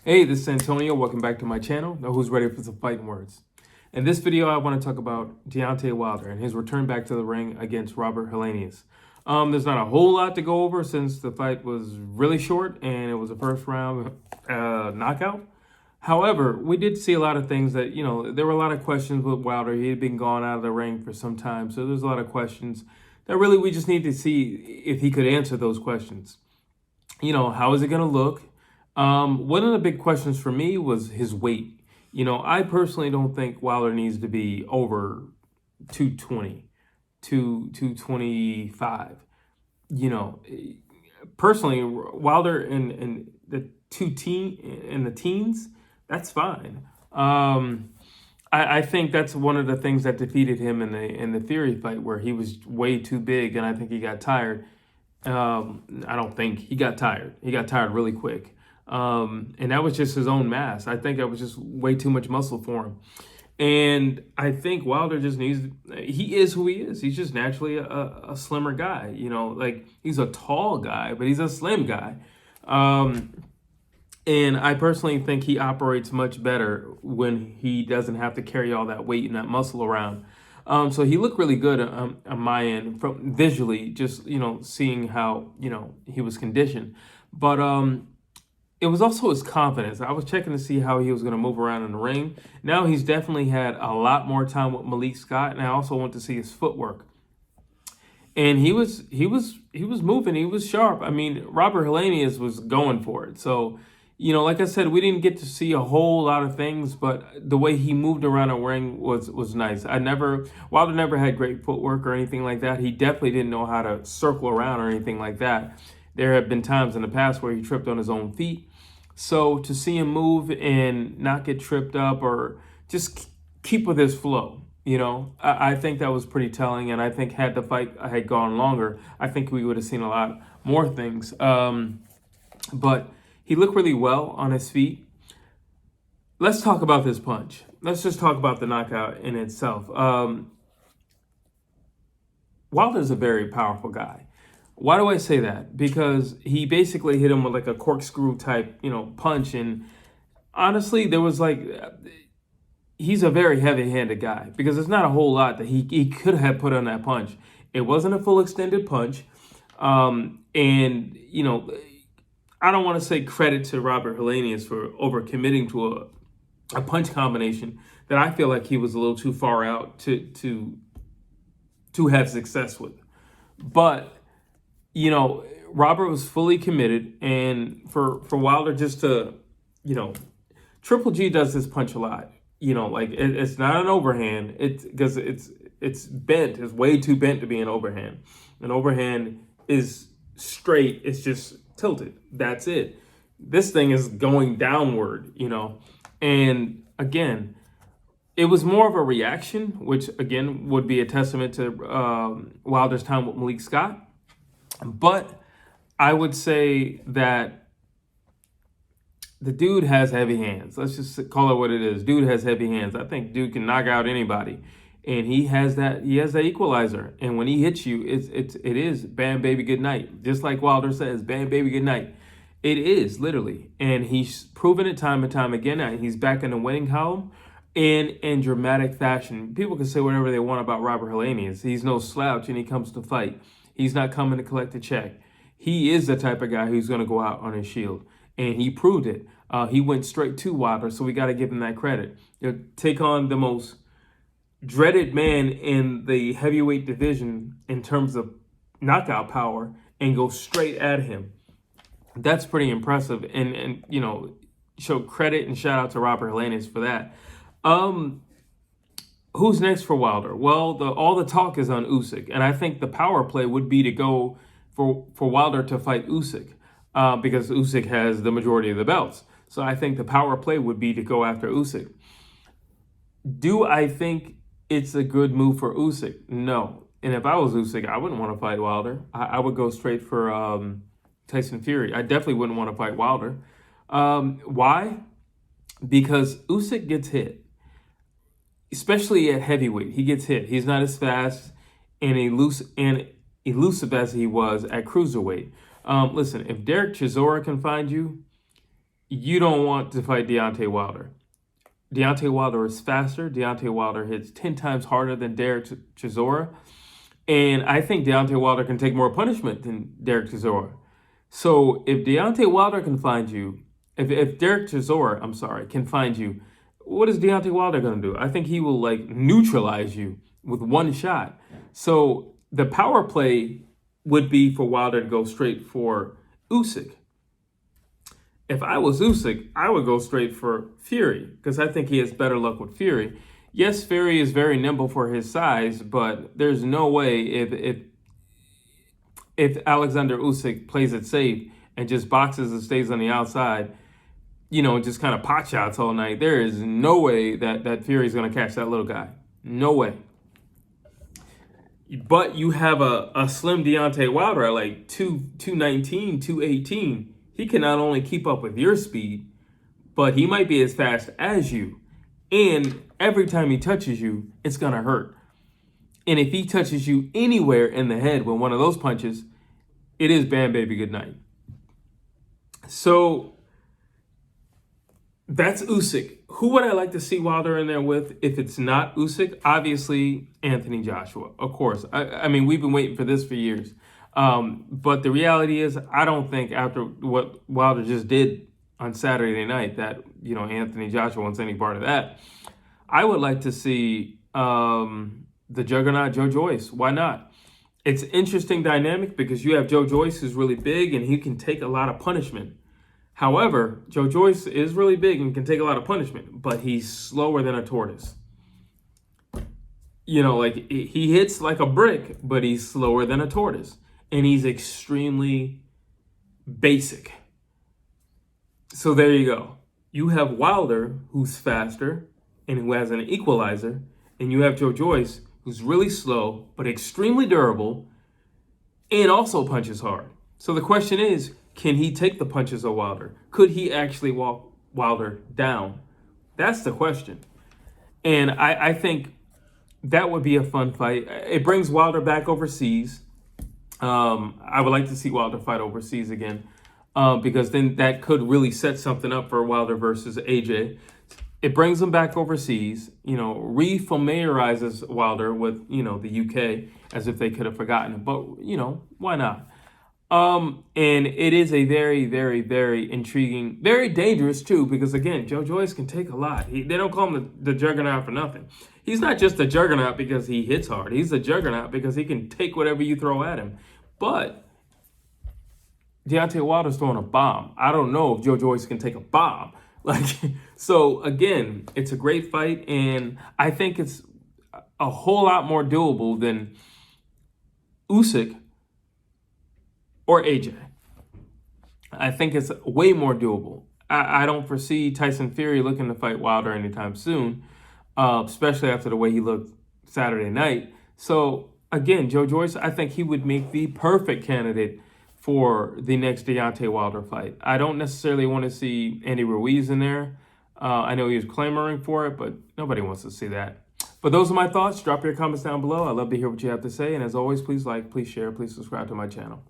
Hey, this is Antonio. Welcome back to my channel. Now, who's ready for some fighting words? In this video, I want to talk about Deontay Wilder and his return back to the ring against Robert Helenius. There's not a whole lot to go over since the fight was really short and it was a first round knockout. However, we did see a lot of things that, there were a lot of questions with Wilder. He had been gone out of the ring for some time, so there's a lot of questions that really we just need to see if he could answer those questions. How is it going to look? One of the big questions for me was his weight. I personally don't think Wilder needs to be over 220 to 225. Personally, Wilder in the in the teens, that's fine. I think that's one of the things that defeated him in the Theory fight, where he was way too big, and I think he got tired. I don't think he got tired. He got tired really quick. And that was just his own mass. I think that was just way too much muscle for him. And I think Wilder just he is who he is. He's just naturally a slimmer guy. Like he's a tall guy, but he's a slim guy. And I personally think he operates much better when he doesn't have to carry all that weight and that muscle around. So he looked really good on my end, from visually, just seeing how he was conditioned. But it was also his confidence. I was checking to see how he was going to move around in the ring. Now he's definitely had a lot more time with Malik Scott, and I also want to see his footwork. And he was moving. He was sharp. I mean, Robert Helenius was going for it. So, like I said, we didn't get to see a whole lot of things, but the way he moved around the ring was nice. Wilder never had great footwork or anything like that. He definitely didn't know how to circle around or anything like that. There have been times in the past where he tripped on his own feet. So to see him move and not get tripped up or just keep with his flow, I think that was pretty telling. And I think had the fight had gone longer, I think we would have seen a lot more things. But he looked really well on his feet. Let's talk about this punch. Let's just talk about the knockout in itself. Wilder's a very powerful guy. Why do I say that? Because he basically hit him with like a corkscrew type, punch. And honestly, there was he's a very heavy-handed guy, because there's not a whole lot that he could have put on that punch. It wasn't a full extended punch. And, I don't want to say credit to Robert Helenius for overcommitting to a punch combination that I feel like he was a little too far out to have success with. But Robert was fully committed, and for Wilder just to, Triple G does this punch a lot. It's not an overhand. Because it's bent. It's way too bent to be an overhand. An overhand is straight. It's just tilted. That's it. This thing is going downward. And again, it was more of a reaction, which again would be a testament to Wilder's time with Malik Scott. But I would say that the dude has heavy hands. Let's just call it what it is. Dude has heavy hands. I think dude can knock out anybody. And he has that equalizer. And when he hits you, it is bam, baby, good night. Just like Wilder says, bam, baby, good night. It is, literally. And he's proven it time and time again. He's back in the winning column and in dramatic fashion. People can say whatever they want about Robert Helenius. He's no slouch when he comes to fight. He's not coming to collect a check. He is the type of guy who's going to go out on his shield. And he proved it. He went straight to Wilder, so we got to give him that credit. Take on the most dreaded man in the heavyweight division in terms of knockout power and go straight at him. That's pretty impressive. And show credit and shout out to Robert Helenius for that. Who's next for Wilder? Well, all the talk is on Usyk, and I think the power play would be to go for Wilder to fight Usyk, because Usyk has the majority of the belts. So I think the power play would be to go after Usyk. Do I think it's a good move for Usyk? No. And if I was Usyk, I wouldn't want to fight Wilder. I would go straight for Tyson Fury. I definitely wouldn't want to fight Wilder. Why? Because Usyk gets hit. Especially at heavyweight, he gets hit. He's not as fast and elusive as he was at cruiserweight. Listen, if Derek Chisora can find you, you don't want to fight Deontay Wilder. Deontay Wilder is faster. Deontay Wilder hits 10 times harder than Derek Chisora. And I think Deontay Wilder can take more punishment than Derek Chisora. So if Deontay Wilder can find you, if Derek Chisora, I'm sorry, can find you, what is Deontay Wilder going to do? I think he will like neutralize you with one shot. So the power play would be for Wilder to go straight for Usyk. If I was Usyk, I would go straight for Fury because I think he has better luck with Fury. Yes, Fury is very nimble for his size, but there's no way if Alexander Usyk plays it safe and just boxes and stays on the outside, just kind of pot shots all night, there is no way that Fury's going to catch that little guy. No way. But you have a slim Deontay Wilder at like 219, 218. He can not only keep up with your speed, but he might be as fast as you. And every time he touches you, it's going to hurt. And if he touches you anywhere in the head with one of those punches, it is bam, baby, good night. So that's Usyk. Who would I like to see Wilder in there with if it's not Usyk? Obviously, Anthony Joshua, of course. I mean, we've been waiting for this for years. But the reality is, I don't think after what Wilder just did on Saturday night that, Anthony Joshua wants any part of that. I would like to see the juggernaut Joe Joyce. Why not? It's an interesting dynamic because you have Joe Joyce who's really big and he can take a lot of punishment. However, Joe Joyce is really big and can take a lot of punishment, but he's slower than a tortoise. Like he hits like a brick, but he's slower than a tortoise. And he's extremely basic. So there you go. You have Wilder, who's faster and who has an equalizer, and you have Joe Joyce, who's really slow but extremely durable and also punches hard. So the question is, can he take the punches of Wilder? Could he actually walk Wilder down? That's the question. And I think that would be a fun fight. It brings Wilder back overseas. I would like to see Wilder fight overseas again because then that could really set something up for Wilder versus AJ. It brings him back overseas, refamiliarizes Wilder with, the UK as if they could have forgotten him. But, why not? And it is a very, very, very intriguing, very dangerous too, because again, Joe Joyce can take a lot. They don't call him the juggernaut for nothing. He's not just a juggernaut because he hits hard. He's a juggernaut because he can take whatever you throw at him. But Deontay Wilder's throwing a bomb. I don't know if Joe Joyce can take a bomb. So again, it's a great fight, and I think it's a whole lot more doable than Usyk or AJ. I think it's way more doable. I don't foresee Tyson Fury looking to fight Wilder anytime soon, especially after the way he looked Saturday night. So again, Joe Joyce, I think he would make the perfect candidate for the next Deontay Wilder fight. I don't necessarily want to see Andy Ruiz in there. I know he was clamoring for it, but nobody wants to see that. But those are my thoughts. Drop your comments down below. I'd love to hear what you have to say. And as always, please like, please share, please subscribe to my channel.